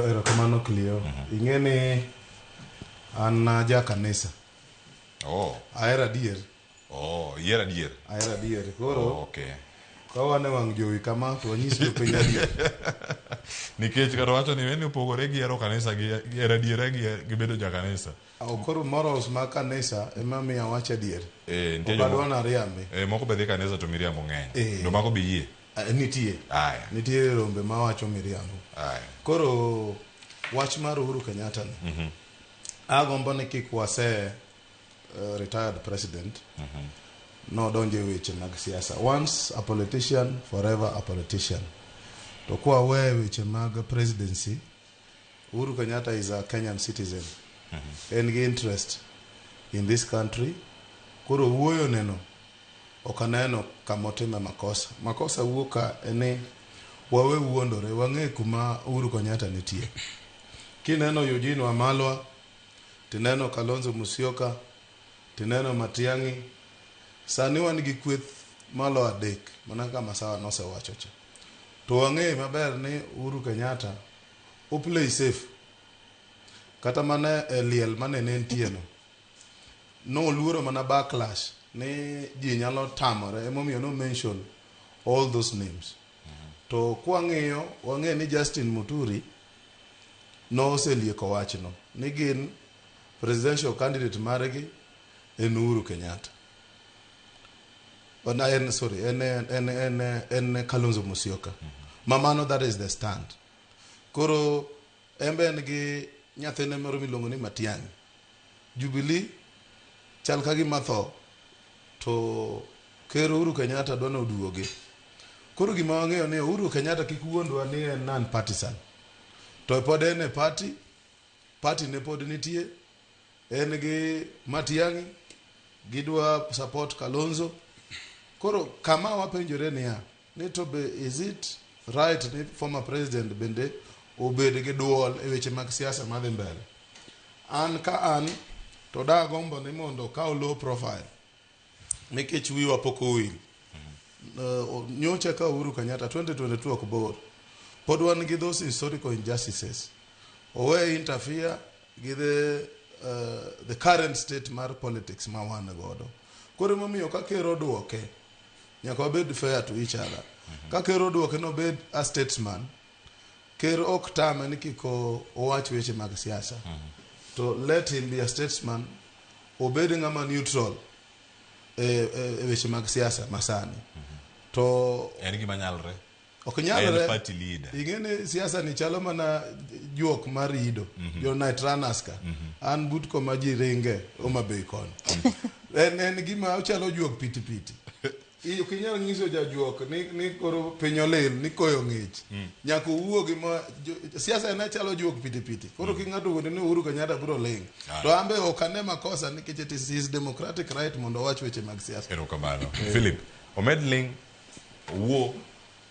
Erokamano Clio. Ing'eni an ja kanisa. Ahera dier. Ihera dier. Ahera dier. Koro. Okay. Kawane wang' jowi kama to wanyisi jopiny adier. Nikech kata wacho ni weni upogore gi hero kanisa gi hera diere gi bedo ja kanisa. Koro morals ma kanisa ema miyo awacho adier. Nitie Okadwa nariambi. Moko be dhi kanisa to miriambo ng'eny. Ndo mago be yie. Nitie. Aya. Nitie rombe ma wacho miriambo. Aya. Koro wach mar Uhuru Kenyatta ni. Agombo ni kik wase retired president. No donje weche mag siasa. Once a politician, forever a politician. To kwa weche mag presidency, Uhuru Kenyatta is a Kenyan citizen. En gi interest in this country. Koro wuoyo neno okaneno kamotime makosa. Makosa wuoka ene wawe wuondore wang'e kuma Uhuru Kenyatta nitie. Kineno Eugene Wamalwa, tineno Kalonzo Musyoka, tineno Matiang'i, sani wan gi kweth malo adek mana kama sawa nosewacho cha. To wang'e maber ni Uhuru Kenyatta o play safe. Kata mana liel manene nitie no luoro mana backlash ni ji nyalo tamore emomiyo no mention all those names. To kwang'iyo wang'e ni Justin Muturi no oselieko wachno ni gin presidential candidate margi en Uhuru Kenyatta. En Kalonzo Musyoka. Mamano, that is the stand. Koro embe en gi nyathine moro miluongo ni Matiang'i. Jubilee chal ka gima tho to ker Uhuru Kenyatta dwano oduoge. Koro gima wang'eyo ni Uhuru Kenyatta kik wuondwa ni en non partisan. To pod en e party ne pod nitie. En gi Matiang'i gidwa support Kalonzo. Koro kama wapenjore niya ni to be is it right ni former president bende obed gi duol e weche mag siasa madhi mbele. An to da gombo ni mondo kaw low profile nikech wiwa pok owil. Nyocha ka Uhuru Kenyatta 2022 ok bor. Pod wan gi those historical injustices. Owe interfere gi the current state mar politics ma wan godo. Koro momiyo ka kero duoke nyaka obed fair to each other. Ka kero duoke no bed a statesman. Kero ok tame ni kiko owach weche mag siasa. To let him be a statesman. Obed ng'ama neutral weche mag siasa masani. To en gima nyalre. Ok nyalre. En party leader. Ingene siasa ni chalo mana juok mar ido. Jo night runners ka. An but koma ji ringe Homa Bay kon. En gima ochalo juok pitipiti. Iyo kinyal ngiso jajuok ni koro penyolel ni koyo ng'ich. Nyaka wuogi ma siasa ena chalo juok pitipiti. Koro king'ato wende ni Uhuru Kenyatta biro ling. To ambe okane makosa nikech it is his democratic right mondo wach weche mag siasa. Erokamano. Philip, omed ling wuo